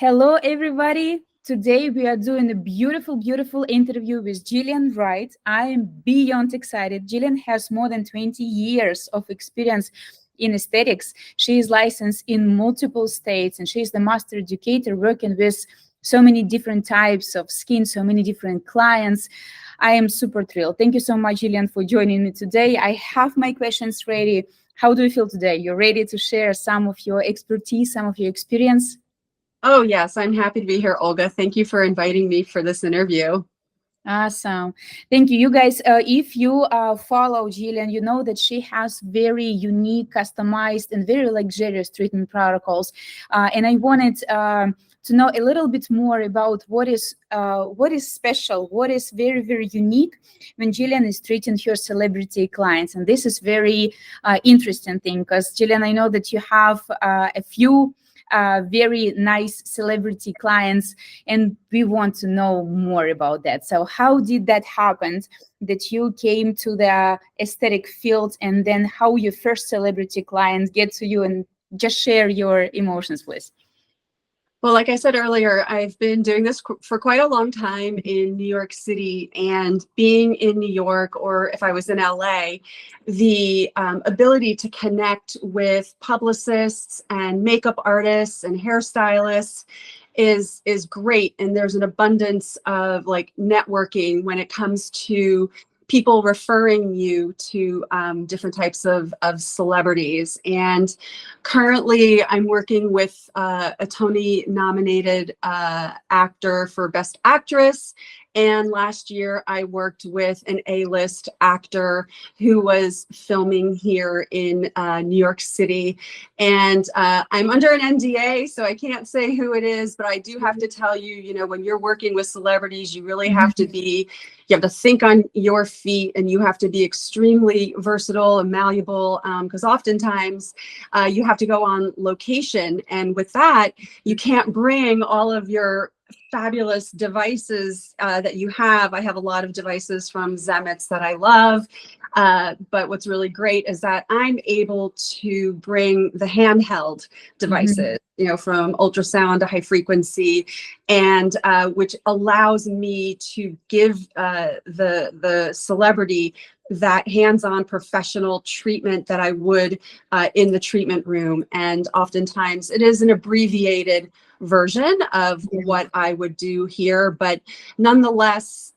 Hello, everybody. Today we are doing a beautiful, beautiful interview with Jillian Wright. I am beyond excited. Jillian has more than 20 years of experience in aesthetics. She is licensed in multiple states and she is the master educator working with so many different types of skin, so many different clients. I am super thrilled. Thank you so much, Jillian, for joining me today. I have my questions ready. How do you feel today? You're ready to share some of your expertise, some of your experience? Oh, yes, I'm happy to be here, Olga. Thank you for inviting me for this interview. Awesome. Thank you. You guys, if you follow Jillian, you know that she has very unique, customized, and very luxurious treatment protocols. And I wanted to know a little bit more about what is special, what is very, very unique when Jillian is treating her celebrity clients. And this is very interesting thing because, Jillian, I know that you have a few very nice celebrity clients, and we want to know more about that. So how did that happen, that you came to the aesthetic field, and then how your first celebrity clients get to you? And just share your emotions, please. Well, like I said earlier, I've been doing this for quite a long time in New York City, and being in New York, or if I was in LA, the ability to connect with publicists and makeup artists and hairstylists is great. And there's an abundance of like networking when it comes to people referring you to different types of celebrities. And currently I'm working with a Tony-nominated actor for Best Actress. And last year I worked with an A-list actor who was filming here in New York City. And I'm under an NDA, so I can't say who it is, but I do have to tell you, you know, when you're working with celebrities, you really have to be, you have to think on your feet, and you have to be extremely versatile and malleable, because oftentimes you have to go on location. And with that, you can't bring all of your fabulous devices that you have. I have a lot of devices from Zemits that I love. But what's really great is that I'm able to bring the handheld devices, you know, from ultrasound to high frequency, and which allows me to give the celebrity that hands-on professional treatment that I would in the treatment room. And oftentimes it is an abbreviated version of what I would do here, but nonetheless,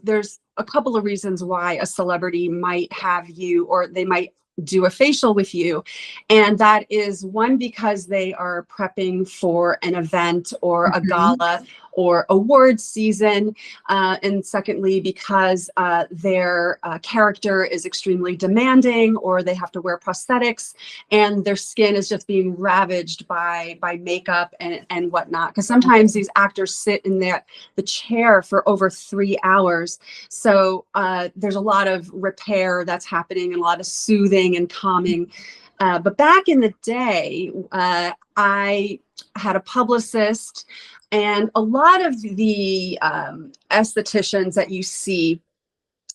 there's a couple of reasons why a celebrity might have you, or they might do a facial with you. And that is one, because they are prepping for an event or a gala or award season. And secondly, because their character is extremely demanding, or they have to wear prosthetics and their skin is just being ravaged by makeup and whatnot. Because sometimes these actors sit in the chair for over 3 hours. So there's a lot of repair that's happening and a lot of soothing and calming. But back in the day, I had a publicist, and a lot of the estheticians that you see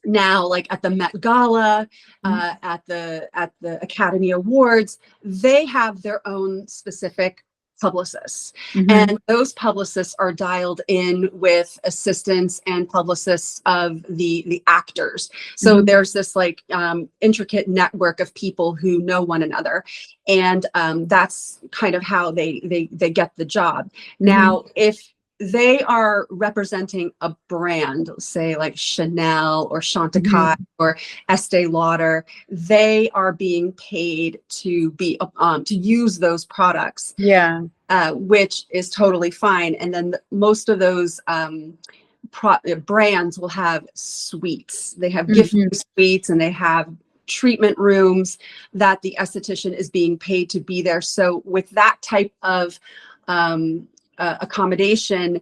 now, like at the Met Gala, at the Academy Awards, they have their own specific publicists. And those publicists are dialed in with assistants and publicists of the actors. So there's this like intricate network of people who know one another. And that's kind of how they get the job. Now, if they are representing a brand, say like Chanel or Chantecaille or Estee Lauder, they are being paid to be to use those products, which is totally fine. And then most of those brands will have suites. They have gifting suites, and they have treatment rooms that the esthetician is being paid to be there. So with that type of accommodation,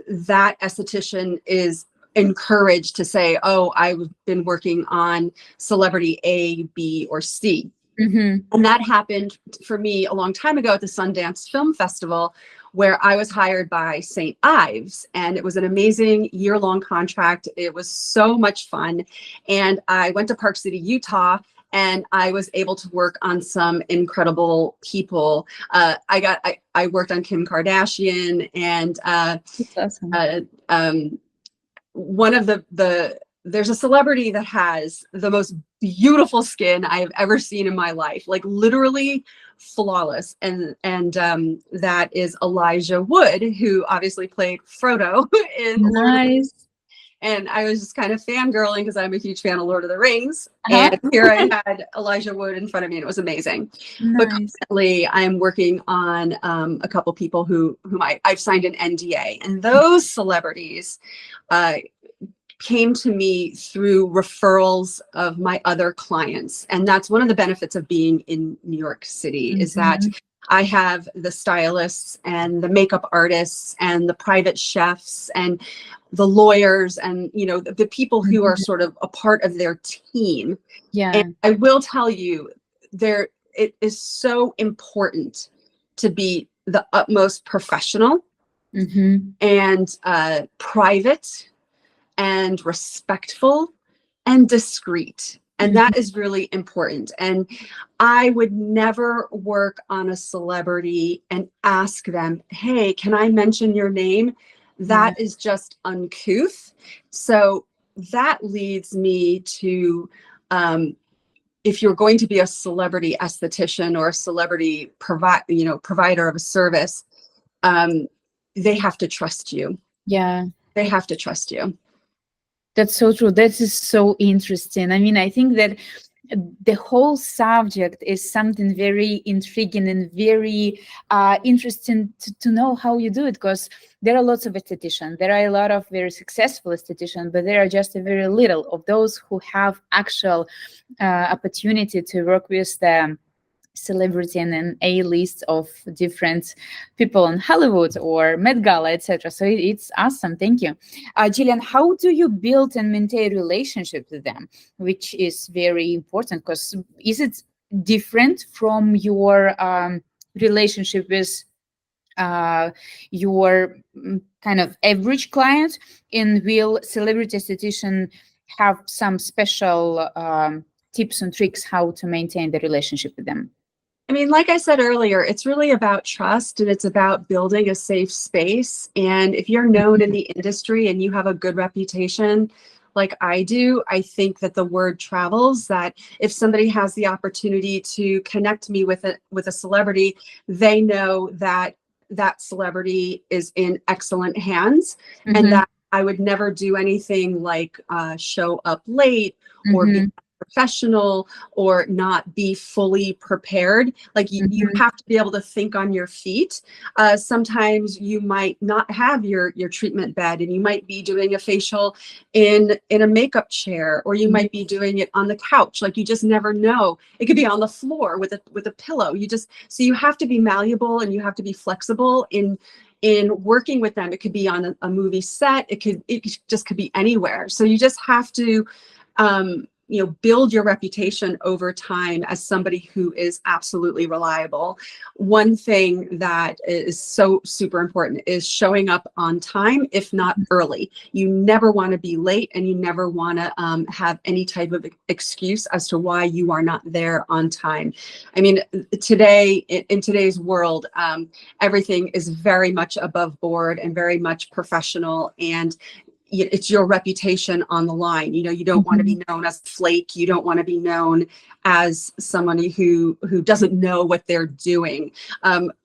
that esthetician is encouraged to say, oh, I've been working on celebrity A, B, or C. And that happened for me a long time ago at the Sundance Film Festival, where I was hired by St. Ives, and it was an amazing year-long contract. It was so much fun. And I went to Park City, Utah, and I was able to work on some incredible people. I worked on Kim Kardashian, and That's awesome. one of there's a celebrity that has the most beautiful skin I've ever seen in my life, like literally flawless. And that is Elijah Wood, who obviously played Frodo in Lord of the Rings. Nice. And I was just kind of fangirling because I'm a huge fan of Lord of the Rings. Uh-huh. And here I had Elijah Wood in front of me, and it was amazing. But Nice. currently, I'm working on a couple people whom I've signed an NDA, and those celebrities came to me through referrals of my other clients. And that's one of the benefits of being in New York City, is that I have the stylists and the makeup artists and the private chefs and the lawyers and, you know, the people who are sort of a part of their team. Yeah. And I will tell you, it is so important to be the utmost professional and private and respectful and discreet. And that is really important. And I would never work on a celebrity and ask them, hey, can I mention your name? That is just uncouth. So that leads me to, if you're going to be a celebrity esthetician or a celebrity provider of a service, they have to trust you. Yeah. They have to trust you. That's so true. That is so interesting. I mean, I think that the whole subject is something very intriguing and very interesting to know how you do it, because there are lots of estheticians. There are a lot of very successful estheticians, but there are just a very little of those who have actual opportunity to work with the celebrity and an A-list of different people in Hollywood or Met Gala, etc. So it's awesome. Thank you. Jillian, how do you build and maintain relationships with them, which is very important, because is it different from your relationship with your kind of average client? And will celebrity esthetician have some special tips and tricks how to maintain the relationship with them? I mean, like I said earlier, it's really about trust, and it's about building a safe space. And if you're known in the industry and you have a good reputation, like I do, I think that the word travels, that if somebody has the opportunity to connect me with a celebrity, they know that that celebrity is in excellent hands, and that I would never do anything like show up late or be professional or not be fully prepared. Like you have to be able to think on your feet. Sometimes you might not have your treatment bed, and you might be doing a facial in a makeup chair, or you might be doing it on the couch. Like, you just never know. It could be on the floor with a pillow. So you have to be malleable, and you have to be flexible in working with them. It could be on a movie set. It just could be anywhere. So you just have to build your reputation over time as somebody who is absolutely reliable. One thing that is so super important is showing up on time, if not early. You never want to be late, and you never want to have any type of excuse as to why you are not there on time. I mean, in today's world, everything is very much above board and very much professional, and it's your reputation on the line. You don't want to be known as flake. You don't want to be known as somebody who doesn't know what they're doing.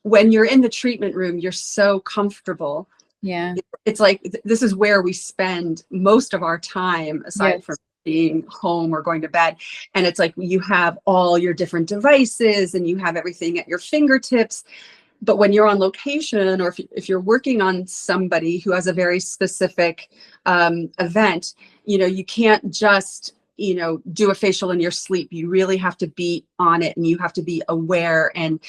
When you're in the treatment room, you're so comfortable. Yeah. It's like, this is where we spend most of our time, aside from being home or going to bed. And it's like, you have all your different devices and you have everything at your fingertips. But when you're on location, or if you're working on somebody who has a very specific event, you can't just, do a facial in your sleep. You really have to be on it, and you have to be aware. And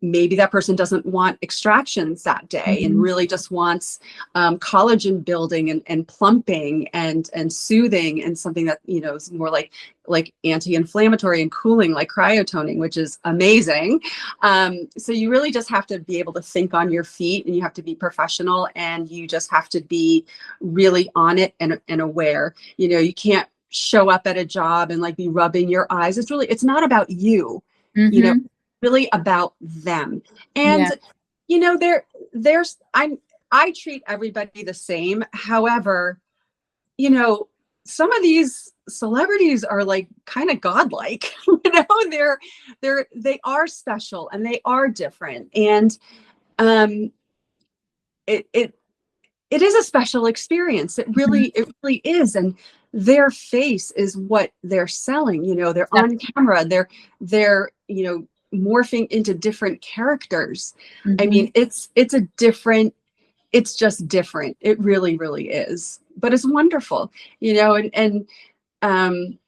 maybe that person doesn't want extractions that day and really just wants collagen building and plumping and soothing, and something that, is more like anti-inflammatory and cooling, like cryotoning, which is amazing. So you really just have to be able to think on your feet, and you have to be professional, and you just have to be really on it and aware. You can't show up at a job and like be rubbing your eyes. It's not about you, you know, Mm-hmm. really about them. And, Yeah. you know, I treat everybody the same. However, you know, some of these celebrities are like kind of godlike, you know, they are special and they are different. And it is a special experience. Mhm. It really is. And their face is what they're selling. You know, they're Yeah. on camera. They're you know, morphing into different characters. I Mhm. mean, it's just different. It really, really is. But it's wonderful, you know, and um,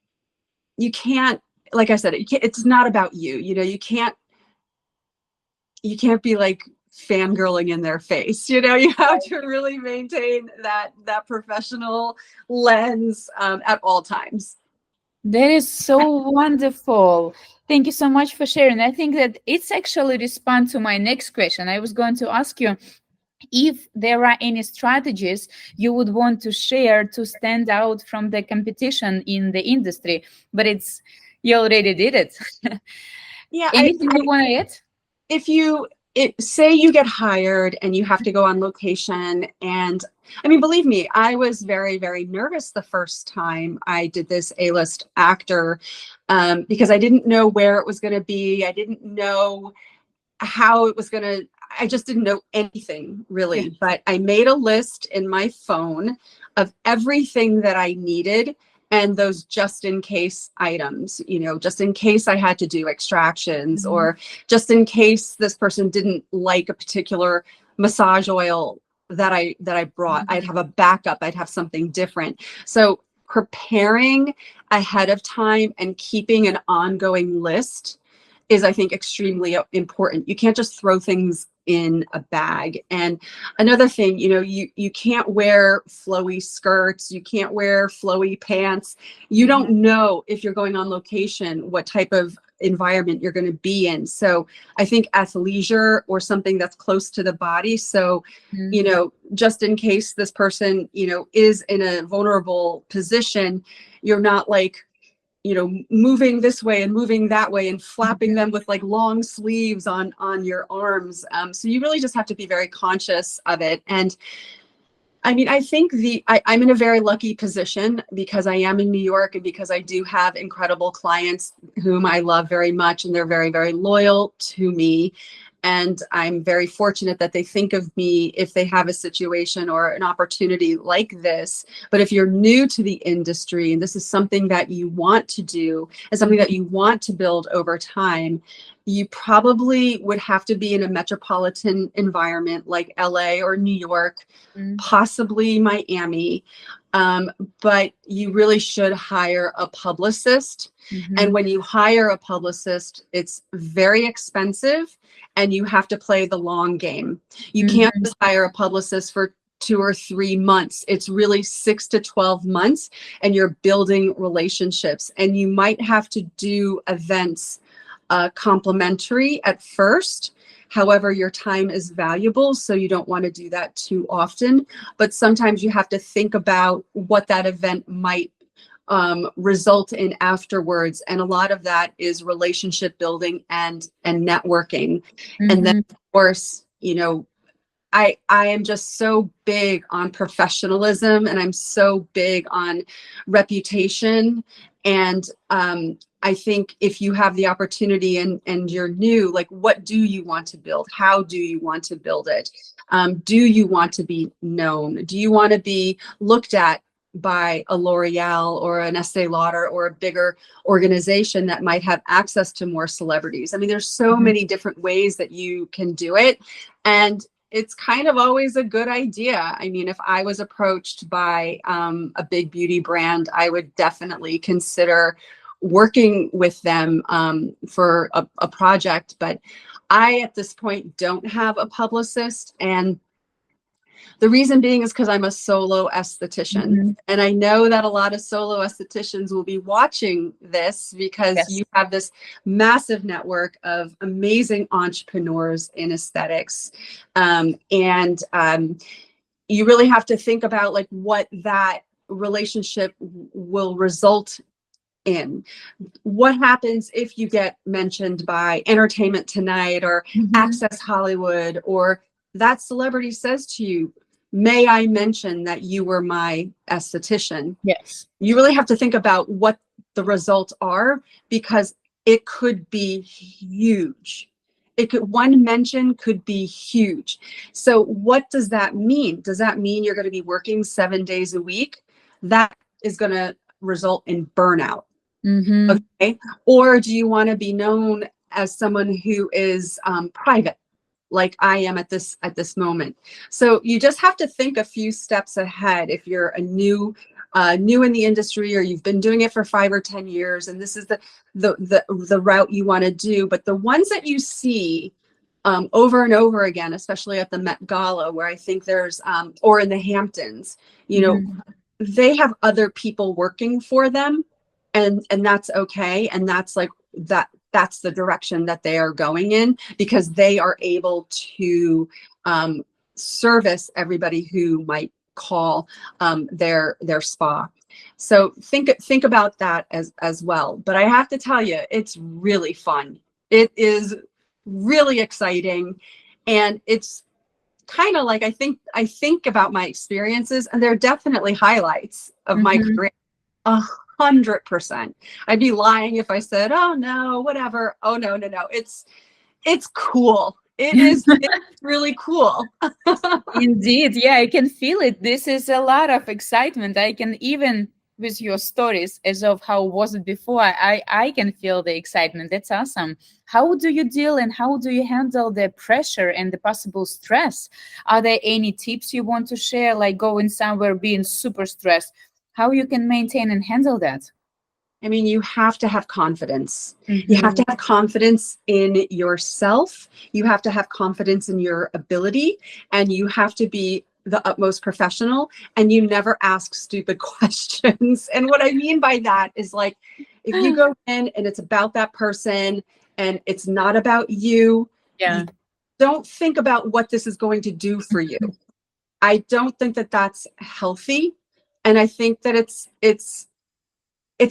you can't, like I said, it's not about you. You know, you can't be like fangirling in their face. You know, you have to really maintain that professional lens at all times. That is so wonderful. Thank you so much for sharing. I think that it's actually respond to my next question. I was going to ask you if there are any strategies you would want to share to stand out from the competition in the industry, but you already did it. Yeah, Anything you want to add? if you say you get hired and you have to go on location, and I mean, believe me, I was very, very nervous the first time I did this A-list actor, because I didn't know where it was going to be. I didn't know how it was going to, I just didn't know anything Yeah. really, but I made a list in my phone of everything that I needed and those just in case items, you know, just in case I had to do extractions, Mhm. or just in case this person didn't like a particular massage oil that I brought, I'd have a backup, I'd have something different. So preparing ahead of time and keeping an ongoing list is, I think, extremely important. You can't just throw things in a bag. And another thing, you know, you can't wear flowy skirts, you can't wear flowy pants. You don't know if you're going on location what type of environment you're going to be in. So I think athleisure or something that's close to the body. So, Mhm. you know, just in case this person, you know, is in a vulnerable position, you're not like, you know, moving this way and moving that way and flapping them with like long sleeves on your arms. So you really just have to be very conscious of it. And I mean, I think I'm in a very lucky position because I am in New York and because I do have incredible clients whom I love very much, and they're very, very loyal to me. And I'm very fortunate that they think of me if they have a situation or an opportunity like this. But if you're new to the industry and this is something that you want to do and something that you want to build over time, you probably would have to be in a metropolitan environment like LA or New York, Mhm. possibly Miami. But you really should hire a publicist. And Mhm. when you hire a publicist, it's very expensive and you have to play the long game. You can't Mhm. just hire a publicist for 2 or 3 months. It's really 6 to 12 months, and you're building relationships. And you might have to do events complimentary at first. However, your time is valuable, so you don't want to do that too often. But sometimes you have to think about what that event might result in afterwards, and a lot of that is relationship building and networking. And then, Mhm. of course, you know, I am just so big on professionalism, and I'm so big on reputation. And I think if you have the opportunity and you're new, like, what do you want to build? How do you want to build it? Do you want to be known? Do you want to be looked at by a L'Oreal or an Estee Lauder or a bigger organization that might have access to more celebrities? I mean, there's so Mhm. many different ways that you can do it. And it's kind of always a good idea. I mean, if I was approached by a big beauty brand, I would definitely consider working with them for a project. But I, at this point, don't have a publicist. And the reason being is because I'm a solo esthetician. Mhm. And I know that a lot of solo estheticians will be watching this because Yes. you have this massive network of amazing entrepreneurs in aesthetics. And you really have to think about like what relationship will result in. What happens if you get mentioned by Entertainment Tonight or Access Hollywood, or that celebrity says to you, may I mention that you were my esthetician? Yes. You really have to think about what the results are, because it could be huge. One mention could be huge. So what does that mean? Does that mean you're going to be working 7 days a week? That is going to result in burnout. Okay. Or do you want to be known as someone who is private, like I am at this moment? So you just have to think a few steps ahead if you're a new in the industry, or you've been doing it for 5 or 10 years, and this is the route you want to do. But the ones that you see over and over again, especially at the Met Gala, where I think there's or in the Hamptons, you know, they have other people working for them, and that's okay, and that's like that's the direction that they are going in, because they are able to service everybody who might call their spa. So think about that as well. But I have to tell you, it's really fun. It is really exciting, and it's kind of like, I think about my experiences, and they're definitely highlights of my career. 100%. I'd be lying if I said, oh no, whatever. Oh no. It's cool. It's really cool. Indeed. Yeah, I can feel it. This is a lot of excitement. I can, even with your stories as of how was it before, I can feel the excitement. That's awesome. How do you deal and how do you handle the pressure and the possible stress? Are there any tips you want to share, like going somewhere, being super stressed? How you can maintain and handle that? I mean, you have to have confidence. You have to have confidence in yourself. You have to have confidence in your ability, and you have to be the utmost professional, and you never ask stupid questions. And what I mean by that is, like, if you go in and it's about that person and it's not about you, you don't think about what this is going to do for you. I don't think that that's healthy. And I think that it's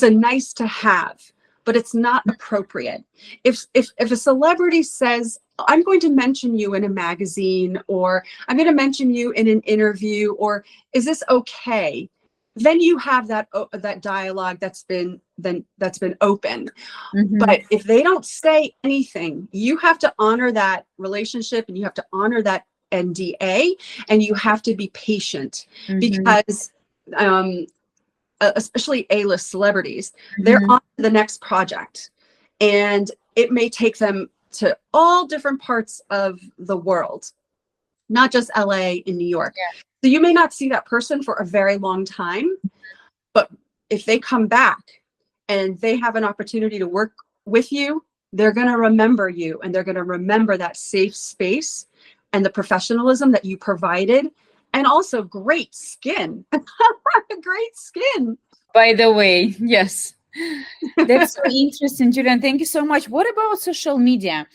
a nice to have, but it's not appropriate. If a celebrity says, I'm going to mention you in a magazine, or I'm going to mention you in an interview, or is this okay? Then you have that dialogue that's been open. But if they don't say anything, you have to honor that relationship, and you have to honor that NDA, and you have to be patient, because especially A-list celebrities, they're on to the next project, and it may take them to all different parts of the world, not just LA and New York. So you may not see that person for a very long time, but if they come back and they have an opportunity to work with you, they're going to remember you, and they're going to remember that safe space and the professionalism that you provided. And also great skin. Great skin. By the way, yes. That's so interesting, Julian. Thank you so much. What about social media?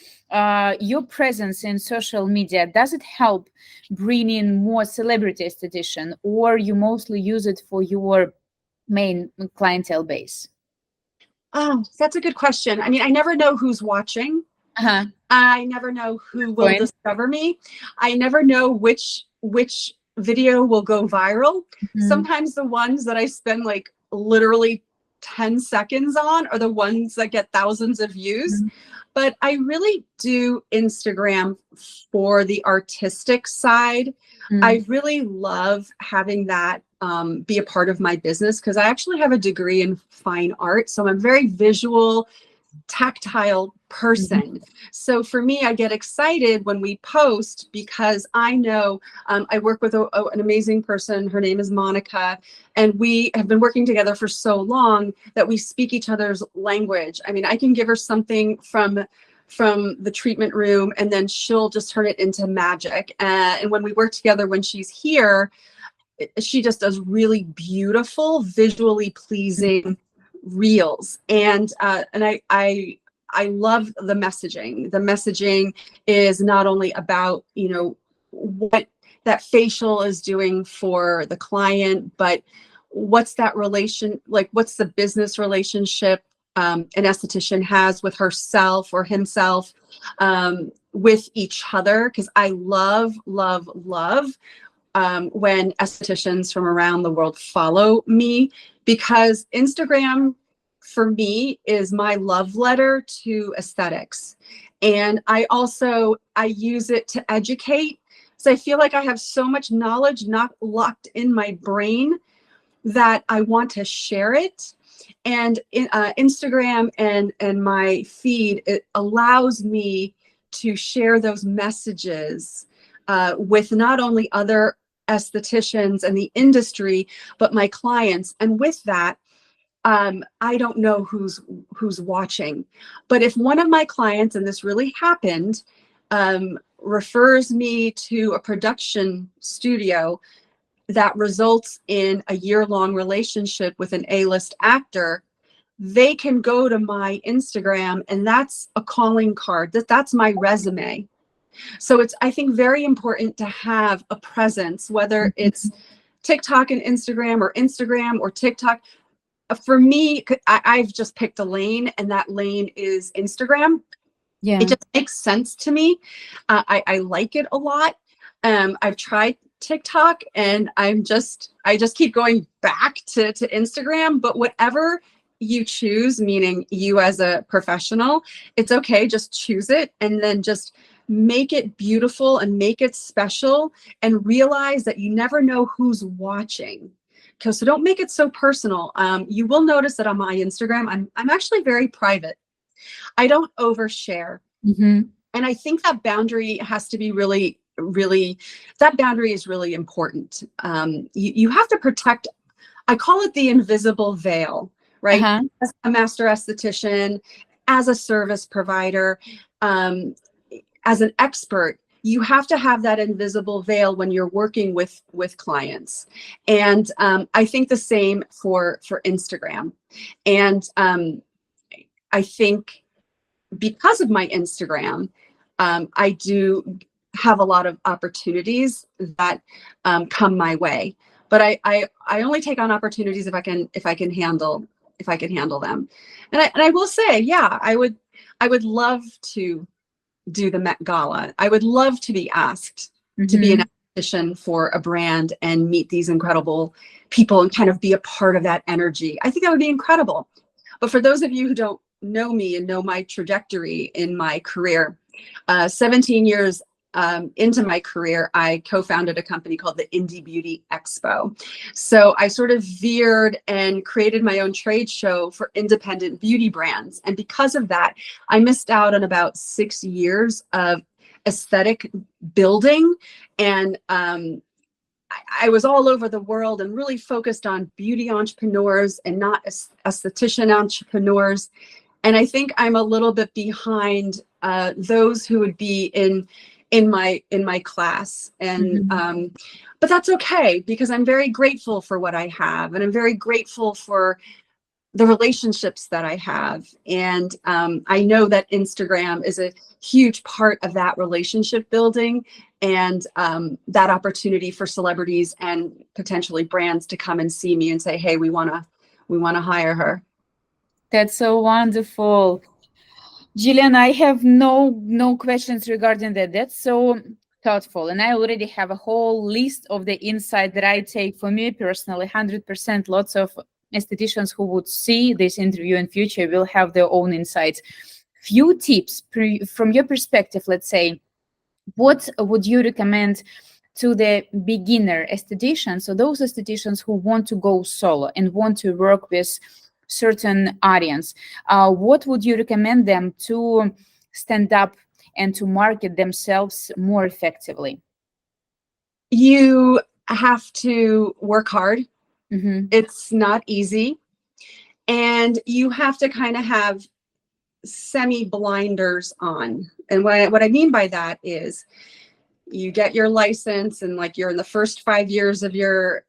Your presence in social media, does it help bring in more celebrity esthetician, or you mostly use it for your main clientele base? Oh, that's a good question. I mean, I never know who's watching. I never know who will discover me. I never know which video will go viral. Sometimes the ones that I spend like literally 10 seconds on are the ones that get thousands of views. But I really do Instagram for the artistic side. I really love having that be a part of my business, because I actually have a degree in fine art. So I'm a very visual, tactile person. So for me, I get excited when we post, because I know I work with an amazing person. Her name is Monica, and we have been working together for so long that we speak each other's language. I mean, I can give her something from the treatment room, and then she'll just turn it into magic. And when we work together, when she's here, she just does really beautiful, visually pleasing reels. And I love the messaging. The messaging is not only about, what that facial is doing for the client, but what's that relation, like what's the business relationship an esthetician has with herself or himself, with each other. Because I love, love, love when estheticians from around the world follow me, because Instagram for me is my love letter to aesthetics. And I use it to educate. So I feel like I have so much knowledge not locked in my brain that I want to share it. And Instagram and my feed, it allows me to share those messages with not only other estheticians and the industry, but my clients. And with that, I don't know who's watching, but if one of my clients, and this really happened, refers me to a production studio that results in a year-long relationship with an A-list actor, they can go to my Instagram, and that's a calling card. That's my resume. So it's, I think, very important to have a presence, whether it's TikTok and Instagram or TikTok. For me, I've just picked a lane, and that lane is Instagram. Yeah. It just makes sense to me. I like it a lot. I've tried TikTok, and I just keep going back to Instagram. But whatever you choose, meaning you as a professional, it's okay. Just choose it, and then just make it beautiful and make it special, and realize that you never know who's watching. So don't make it so personal. You will notice that on my Instagram, I'm actually very private. I don't overshare. Mm-hmm. And I think that boundary has to be really, that boundary is really important. You have to protect, I call it the invisible veil, right? Uh-huh. As a master esthetician, as a service provider, as an expert, you have to have that invisible veil when you're working with clients. And I think the same for Instagram. And I think because of my Instagram, I do have a lot of opportunities that come my way. But I only take on opportunities if I can handle them. And I will say, yeah, I would love to do the Met Gala. I would love to be asked to be an esthetician for a brand and meet these incredible people and kind of be a part of that energy. I think that would be incredible. But for those of you who don't know me and know my trajectory in my career, 17 years into my career, I co-founded a company called the Indie Beauty Expo. So I sort of veered and created my own trade show for independent beauty brands. And because of that, I missed out on about 6 years of aesthetic building. And I was all over the world and really focused on beauty entrepreneurs and not esthetician entrepreneurs. And I think I'm a little bit behind those who would be in my class. And but that's okay, because I'm very grateful for what I have, and I'm very grateful for the relationships that I have. And I know that Instagram is a huge part of that relationship building, and that opportunity for celebrities and potentially brands to come and see me and say, hey, we want to hire her. That's so wonderful. Jillian, I have no questions regarding that. That's so thoughtful. And I already have a whole list of the insight that I take for me personally. 100%, lots of estheticians who would see this interview in future will have their own insights. Few tips from your perspective, let's say, what would you recommend to the beginner estheticians, so those estheticians who want to go solo and want to work with certain audience? What would you recommend them to stand up and to market themselves more effectively? You have to work hard. It's not easy. And you have to kind of have semi-blinders on. And what I mean by that is, you get your license and like you're in the first 5 years of your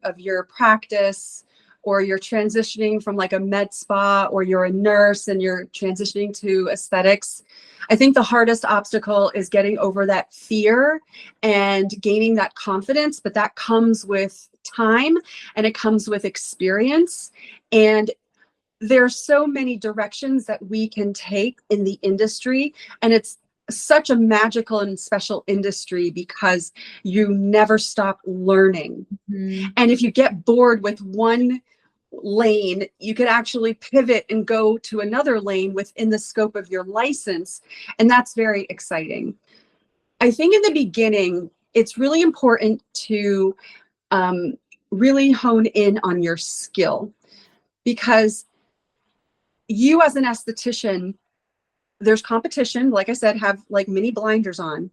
practice, or you're transitioning from like a med spa, or you're a nurse and you're transitioning to aesthetics, I think the hardest obstacle is getting over that fear and gaining that confidence, but that comes with time and it comes with experience. And there's so many directions that we can take in the industry, and it's such a magical and special industry because you never stop learning. And if you get bored with one lane, you could actually pivot and go to another lane within the scope of your license, and that's very exciting. I think in the beginning, it's really important to really hone in on your skill, because you as an esthetician, there's competition, like I said, have like mini blinders on.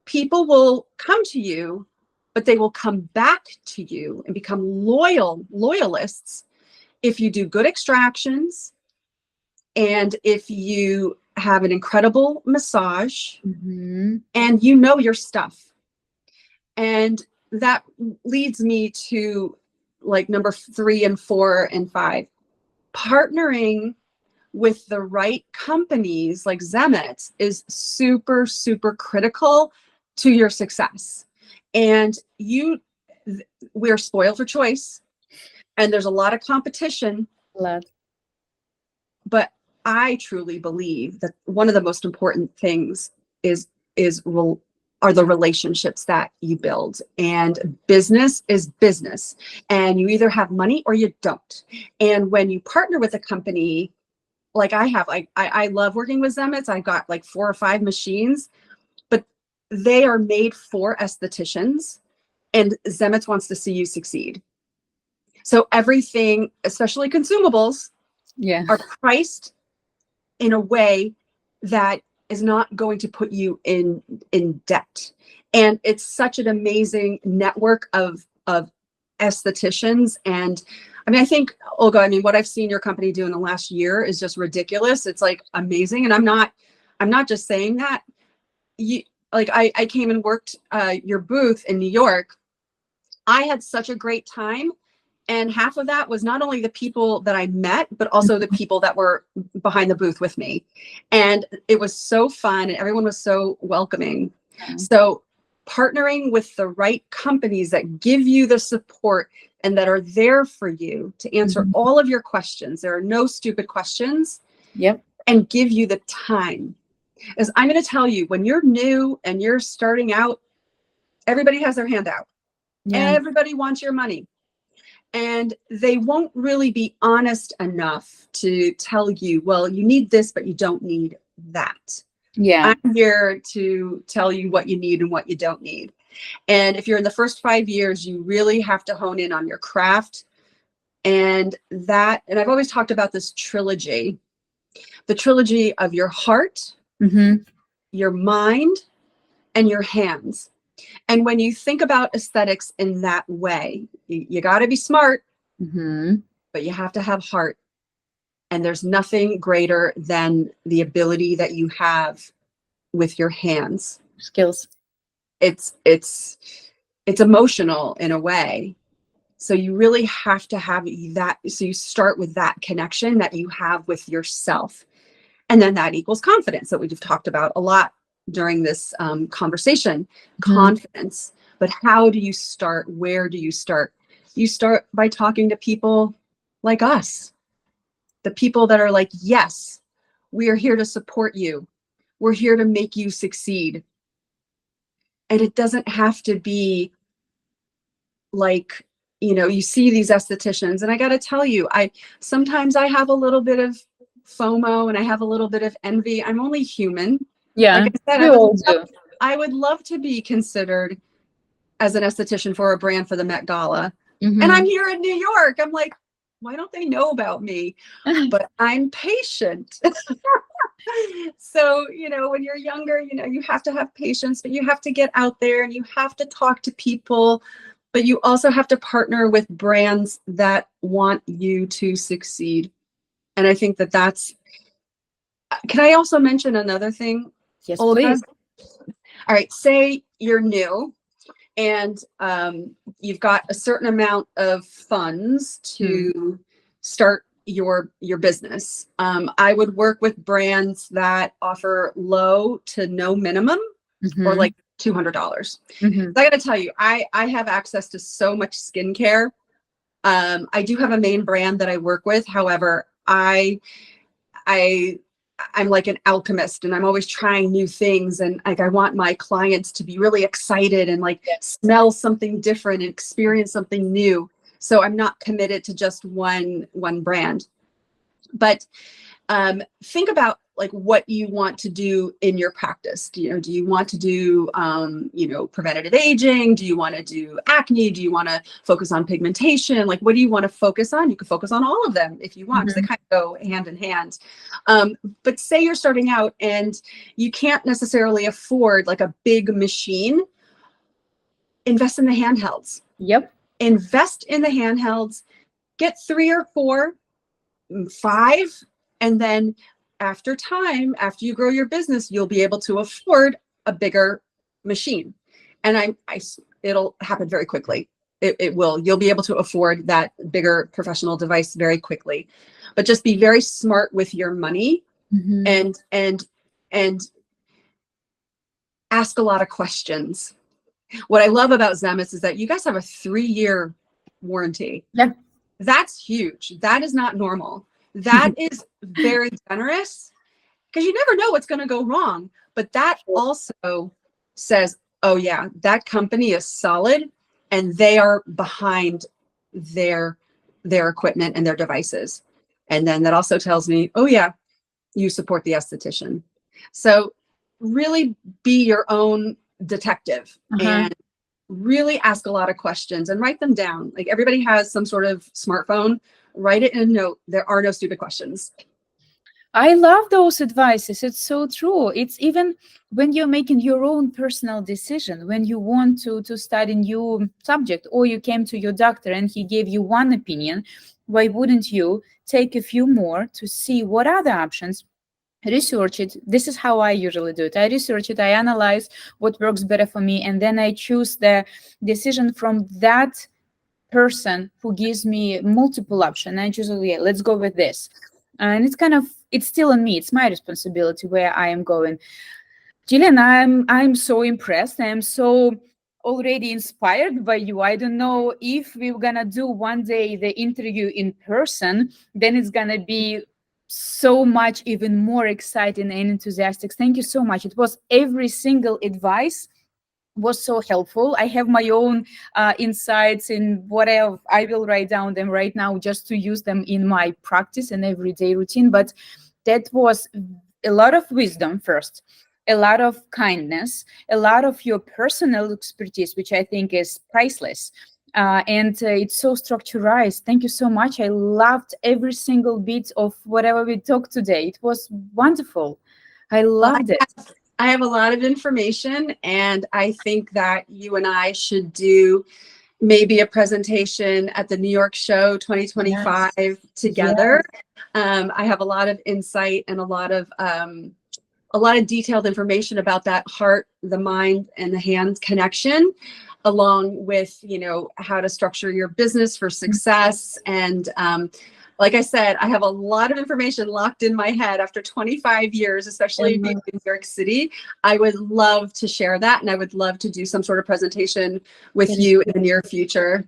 People will come to you, but they will come back to you and become loyalists if you do good extractions and if you have an incredible massage and you know your stuff. And that leads me to like number 3 and 4 and 5. Partnering with the right companies like Zemits is super, super critical to your success. And we're spoiled for choice, and there's a lot of competition. But I truly believe that one of the most important things are the relationships that you build. And business is business, and you either have money or you don't. And when you partner with a company like I have, I love working with Zemits. I've got like 4 or 5 machines, but they are made for estheticians, and Zemits wants to see you succeed. So everything, especially consumables, are priced in a way that is not going to put you in debt. And it's such an amazing network of estheticians. And I mean, I think, Olga, I mean, what I've seen your company do in the last year is just ridiculous. It's like amazing. And I'm not just saying that. I came and worked your booth in New York. I had such a great time. And half of that was not only the people that I met, but also the people that were behind the booth with me. And it was so fun, and everyone was so welcoming. So partnering with the right companies that give you the support and that are there for you to answer all of your questions. There are no stupid questions. And give you the time. As I'm going to tell you, when you're new and you're starting out, everybody has their hand out. Everybody wants your money. And they won't really be honest enough to tell you, well, you need this, but you don't need that. I'm here to tell you what you need and what you don't need. And if you're in the first 5 years, you really have to hone in on your craft. And I've always talked about this trilogy, the trilogy of your heart, your mind, and your hands. And when you think about aesthetics in that way, you got to be smart, but you have to have heart. And there's nothing greater than the ability that you have with your hands. Skills. It's emotional in a way. So you really have to have that. So you start with that connection that you have with yourself. And then that equals confidence that we've talked about a lot during this conversation. Confidence. But how do you start? Where do you start? You start by talking to people like us, the people that are like, yes, we are here to support you. We're here to make you succeed. And it doesn't have to be like, you see these estheticians, and I got to tell you, sometimes I have a little bit of FOMO and I have a little bit of envy. I'm only human. Like I said, I would love to be considered as an esthetician for a brand for the Met Gala. And I'm here in New York. I'm like, why don't they know about me? But I'm patient. So, when you're younger, you have to have patience, but you have to get out there and you have to talk to people, but you also have to partner with brands that want you to succeed. And I think can I also mention another thing? Yes, Olga? please. All right. Say you're new and you've got a certain amount of funds to start your business. I would work with brands that offer low to no minimum, or like $200. I got to tell you, I have access to so much skincare. I do have a main brand that I work with. However, I'm like an alchemist, and I'm always trying new things. And like, I want my clients to be really excited and like smell something different and experience something new. So I'm not committed to just one brand. But think about like what you want to do in your practice. Do you want to do, preventative aging? Do you want to do acne? Do you want to focus on pigmentation? Like, what do you want to focus on? You can focus on all of them if you want, because they kind of go hand in hand. But say you're starting out and you can't necessarily afford like a big machine. Invest in the handhelds. Yep. Invest in the handhelds. Get 3 or 4, 5, and then after you grow your business, you'll be able to afford a bigger machine. And it'll happen very quickly. It will. You'll be able to afford that bigger professional device very quickly. But just be very smart with your money and ask a lot of questions. What I love about Zemits is that you guys have a 3-year warranty. Yeah. That's huge. That is not normal. That is very generous, because you never know what's going to go wrong. But that also says, oh yeah, that company is solid and they are behind their equipment and their devices. And then that also tells me, oh yeah, you support the esthetician. So really be your own detective and really ask a lot of questions and write them down. Like, everybody has some sort of smartphone. Write it in a note. There are no stupid questions. I love those advices. It's so true. It's even when you're making your own personal decision, when you want to study new subject, or you came to your doctor and he gave you one opinion, why wouldn't you take a few more to see what other options? Research it. This is how I usually do it. I research it, I analyze what works better for me, and then I choose the decision from that person who gives me multiple options. I choose, yeah, let's go with this. And it's still on me. It's my responsibility where I am going. Jillian, I'm so impressed. I'm so already inspired by you. I don't know if we're gonna do one day the interview in person, then it's gonna be so much even more exciting and enthusiastic. Thank you so much. It was every single advice was so helpful. I have my own insights in what I will write down them right now just to use them in my practice and everyday routine. But that was a lot of wisdom first, a lot of kindness, a lot of your personal expertise, which I think is priceless. And it's so structured. Thank you so much. I loved every single bit of whatever we talked today. It was wonderful. I loved it. I have a lot of information, and I think that you and I should do maybe a presentation at the New York Show 2025 together. Yes. I have a lot of insight and a lot of detailed information about that heart, the mind, and the hands connection, along with, how to structure your business for success. And like I said, I have a lot of information locked in my head after 25 years, especially being in New York City. I would love to share that, and I would love to do some sort of presentation with you in the near future.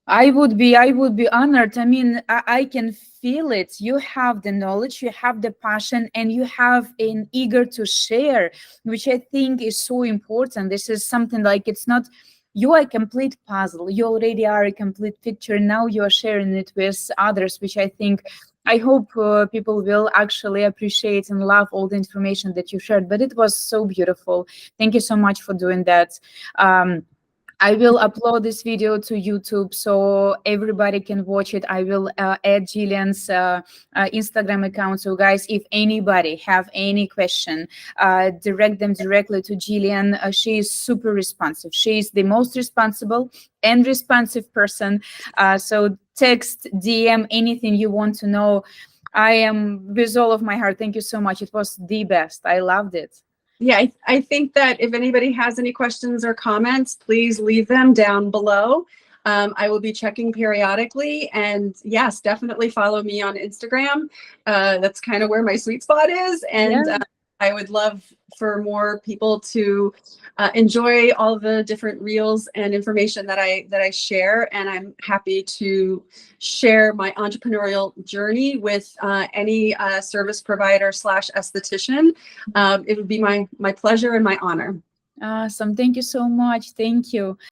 I would be honored. I mean, I can feel it. You have the knowledge, you have the passion, and you have an eager to share, which I think is so important. This is something like, it's not, you are a complete puzzle. You already are a complete picture. Now you are sharing it with others, which I hope people will actually appreciate and love all the information that you shared. But it was so beautiful. Thank you so much for doing that. I will upload this video to YouTube so everybody can watch it. I will add Jillian's Instagram account. So guys, if anybody have any question, direct them directly to Jillian. She is super responsive. She is the most responsible and responsive person. So text, DM, anything you want to know. I am with all of my heart. Thank you so much. It was the best. I loved it. Yeah, I think that if anybody has any questions or comments, please leave them down below. I will be checking periodically, and yes, definitely follow me on Instagram. That's kind of where my sweet spot is, and Yeah. I would love for more people to enjoy all the different reels and information that I share, and I'm happy to share my entrepreneurial journey with any service provider / esthetician. It would be my pleasure and my honor. Awesome. Thank you so much. Thank you.